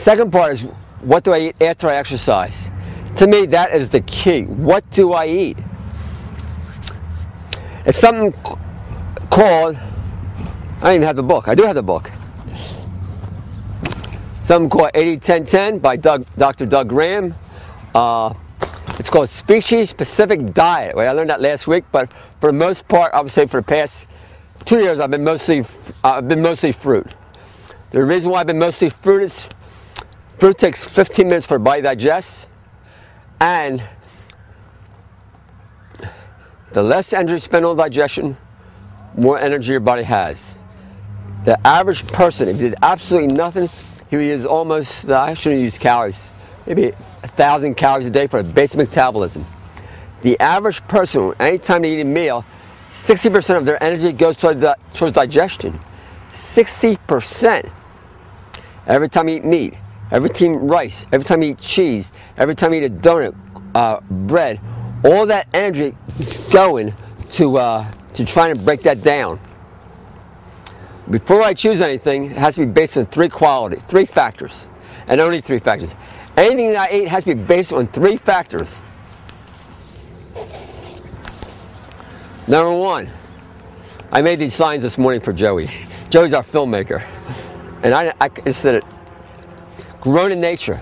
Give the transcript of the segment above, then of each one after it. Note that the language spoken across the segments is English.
Second part is, what do I eat after I exercise? To me, that is the key. What do I eat? It's something called, I don't even have the book. I do have the book. Something called 80-10-10 by Dr. Doug Graham. It's called species-specific diet. Well, I learned that last week, but for the most part, I would say for the past 2 years, I've been mostly fruit. The reason why I've been mostly fruit is fruit takes 15 minutes for the body to digest, and the less energy spent on digestion, more energy your body has. The average person, if he did absolutely nothing, he would use almost, I shouldn't use calories, maybe 1,000 calories a day for a basic metabolism. The average person, anytime they eat a meal, 60% of their energy goes towards digestion. 60%. Every time you eat meat, every time you eat rice, every time you eat cheese, every time you eat a donut, bread, all that energy is going to trying to break that down. Before I choose anything, it has to be based on three factors, and only three factors. Anything that I eat has to be based on three factors. Number one, I made these signs this morning for Joey. Joey's our filmmaker, and I said it. Grown in nature.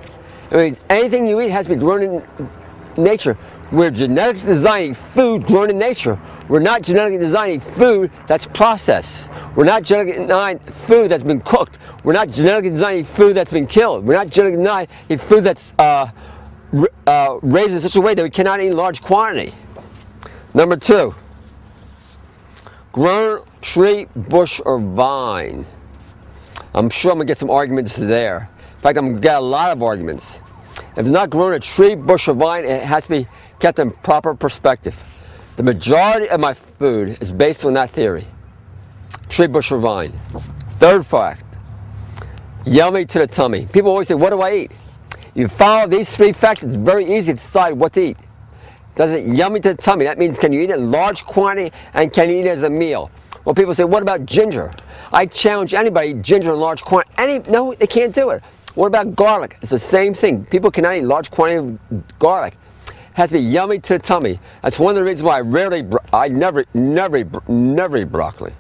It means anything you eat has to be grown in nature. We're genetically designing food grown in nature. We're not genetically designing food that's processed. We're not genetically designing food that's been cooked. We're not genetically designing food that's been killed. We're not genetically designing food that's raised in such a way that we cannot eat in large quantity. Number two, grown tree, bush, or vine. I'm sure I'm going to get some arguments there. In fact, I'm going to get a lot of arguments. If it's not grown a tree, bush, or vine, it has to be kept in proper perspective. The majority of my food is based on that theory. Tree, bush, or vine. Third fact, yummy to the tummy. People always say, what do I eat? You follow these three factors, it's very easy to decide what to eat. Does it yummy to the tummy? That means, can you eat it in large quantity, and can you eat it as a meal? Well, people say, what about ginger? I challenge anybody to eat ginger in large quantity. No, they can't do it. What about garlic? It's the same thing. People cannot eat large quantity of garlic. It has to be yummy to the tummy. That's one of the reasons why I never eat broccoli.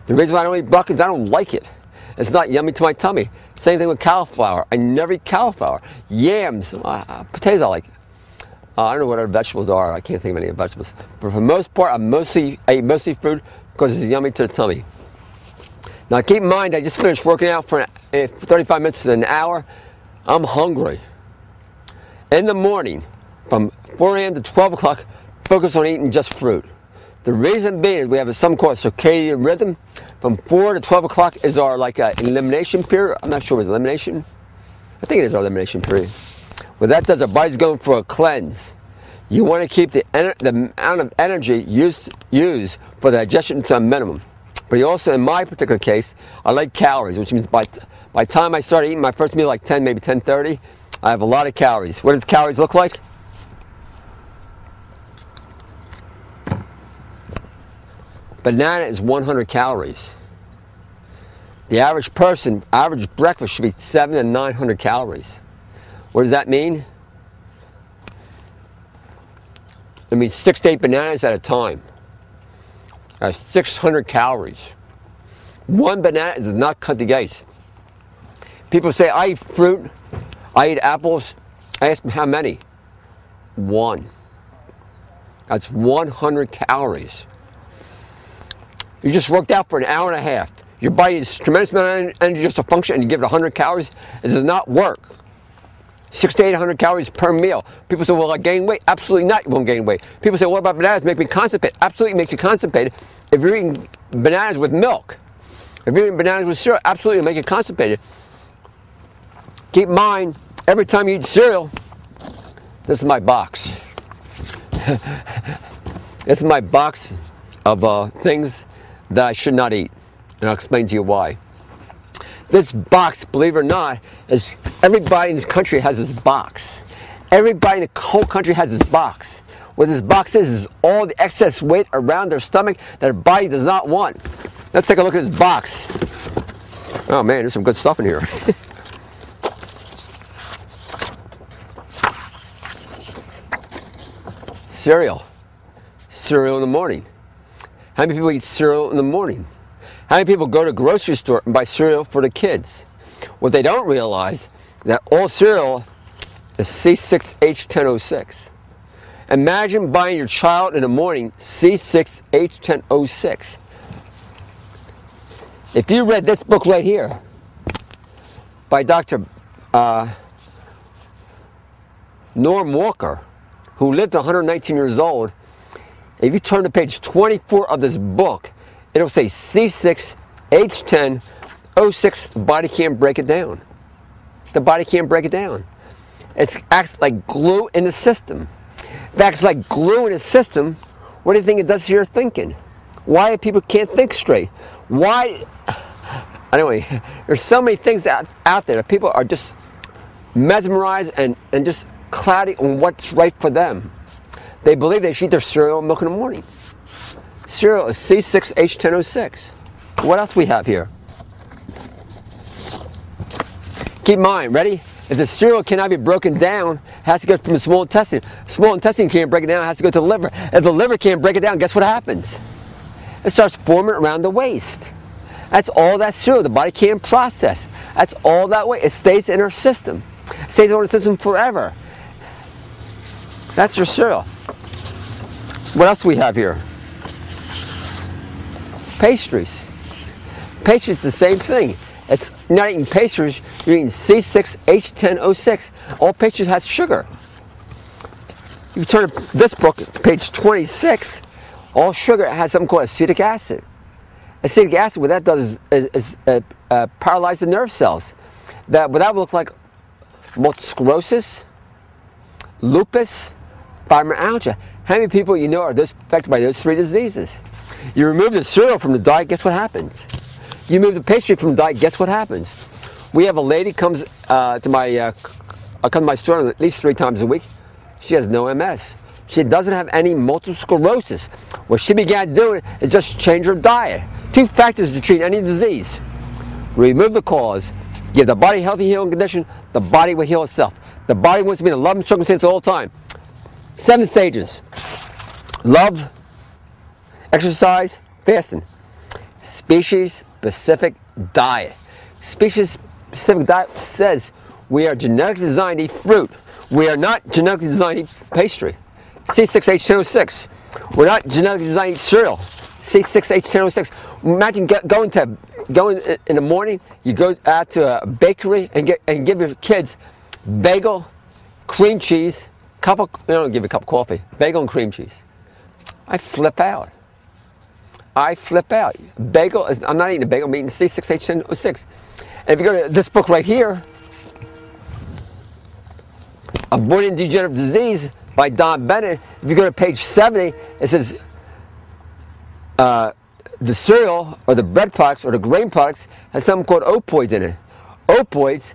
The reason why I don't eat broccoli is I don't like it. It's not yummy to my tummy. Same thing with cauliflower. I never eat cauliflower. Yams, potatoes I like. I don't know what other vegetables are. I can't think of any vegetables. But for the most part, I eat mostly fruit because it's yummy to the tummy. Now keep in mind, I just finished working out for 35 minutes to an hour. I'm hungry. In the morning, from 4 a.m. to 12 o'clock, focus on eating just fruit. The reason being is we have something called circadian rhythm. From 4 to 12 o'clock is our elimination period. I'm not sure what elimination. I think it is our elimination period. What that does, our body's going for a cleanse. You want to keep the amount of energy used for digestion to a minimum. But you also, in my particular case, I like calories, which means by the time I start eating my first meal, like 10, maybe 10:30, I have a lot of calories. What does calories look like? Banana is 100 calories. The average person, average breakfast should be 700 to 900 calories. What does that mean? It means 6 to 8 bananas at a time. That's 600 calories. One banana does not cut the ice. People say, I eat fruit, I eat apples. I ask them, how many? One. That's 100 calories. You just worked out for an hour and a half. Your body has a tremendous amount of energy just to function, and you give it 100 calories. It does not work. 600 to 800 calories per meal. People say, well, I gain weight. Absolutely not, you won't gain weight. People say, what about bananas? Make me constipated. Absolutely makes you constipated. If you're eating bananas with milk, if you're eating bananas with cereal, absolutely it'll make you constipated. Keep in mind, every time you eat cereal, this is my box. This is my box of things that I should not eat. And I'll explain to you why. This box, believe it or not, is everybody in this country has this box. Everybody in the whole country has this box. What this box is all the excess weight around their stomach that their body does not want. Let's take a look at this box. Oh man, there's some good stuff in here. Cereal. Cereal in the morning. How many people eat cereal in the morning? How many people go to the grocery store and buy cereal for the kids? What they don't realize that all cereal is C6H10O6. Imagine buying your child in the morning C6H10O6. If you read this book right here by Dr. Norm Walker, who lived 119 years old, if you turn to page 24 of this book, it'll say C6H10O6. The body can't break it down. The body can't break it down. It acts like glue in the system. If it acts like glue in the system, what do you think it does to your thinking? Why people can't think straight? Why? Anyway, there's so many things out there that people are just mesmerized and just cloudy on what's right for them. They believe they should eat their cereal and milk in the morning. Cereal is C6H10O6. What else we have here? Keep in mind, ready? If the cereal cannot be broken down, it has to go from the small intestine. Small intestine can't break it down, it has to go to the liver. If the liver can't break it down, guess what happens? It starts forming around the waist. That's all that cereal the body can't process. That's all that way. It stays in our system. It stays in our system forever. That's your cereal. What else do we have here? Pastries. Pastries is the same thing. It's not eating pastries, you're eating C6H10O6. All pastries has sugar. You turn this book to page 26, all sugar has something called acetic acid. Acetic acid, what that does is paralyze the nerve cells. What that would look like multiple sclerosis, lupus, fibromyalgia. How many people you know are affected by those three diseases? You remove the cereal from the diet, guess what happens? You remove the pastry from the diet, guess what happens? We have a lady comes to my store at least 3 times a week. She has no MS. She doesn't have any multiple sclerosis. What she began doing is just change her diet. 2 factors to treat any disease. Remove the cause, give the body a healthy healing condition, the body will heal itself. The body wants to be in a loving circumstance all the time. 7 stages. Love, exercise, fasting. Species-specific diet. Species-specific diet says we are genetically designed to eat fruit. We are not genetically designed to eat pastry. C6H10O6. We're not genetically designed to eat cereal. C6H10O6. Imagine going in the morning, you go out to a bakery and give your kids bagel, cream cheese, they don't give you a cup of coffee, bagel and cream cheese. I flip out. Bagel is, I'm not eating a bagel, I'm eating C6H10O6. And if you go to this book right here, Avoiding Degenerative Disease by Don Bennett, if you go to page 70, it says the cereal or the bread products or the grain products has something called opoids in it. Opoids,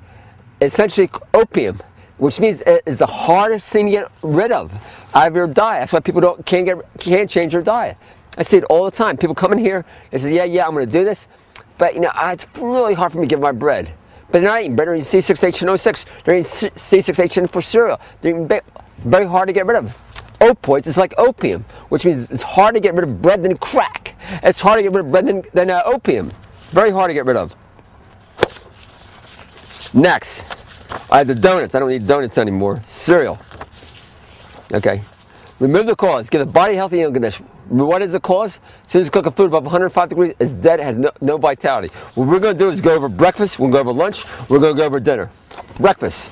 essentially opium, which means it is the hardest thing to get rid of out of your diet. That's why people can't change their diet. I see it all the time. People come in here and say, yeah, I'm going to do this, but it's really hard for me to give my bread. But they're not eating bread, they're eating C6H10O6, they're eating C6H10 for cereal. They're eating very hard to get rid of. Opoids is like opium, which means it's hard to get rid of bread than crack. It's hard to get rid of bread than opium. Very hard to get rid of. Next, I have the donuts. I don't need donuts anymore. Cereal. Okay. Remove the cause. Give the body a healthy healing condition. What is the cause? As soon as you cook a food above 105 degrees, it's dead, it has no vitality. What we're going to do is go over breakfast, we're going to go over lunch, we're going to go over dinner. Breakfast.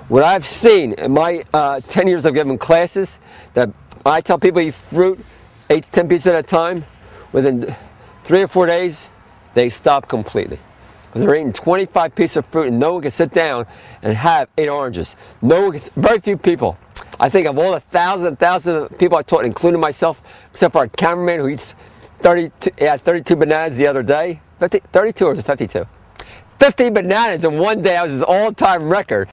What I've seen in my 10 years of giving classes, that I tell people eat fruit 8 to 10 pieces at a time, within 3 or 4 days, they stop completely. Because they're eating 25 pieces of fruit and no one can sit down and have 8 oranges. Very few people. I think of all the thousands of people I taught, including myself, except for our cameraman who eats 32 bananas the other day. 32 or is it 52? 50 bananas in one day. That was his all-time record.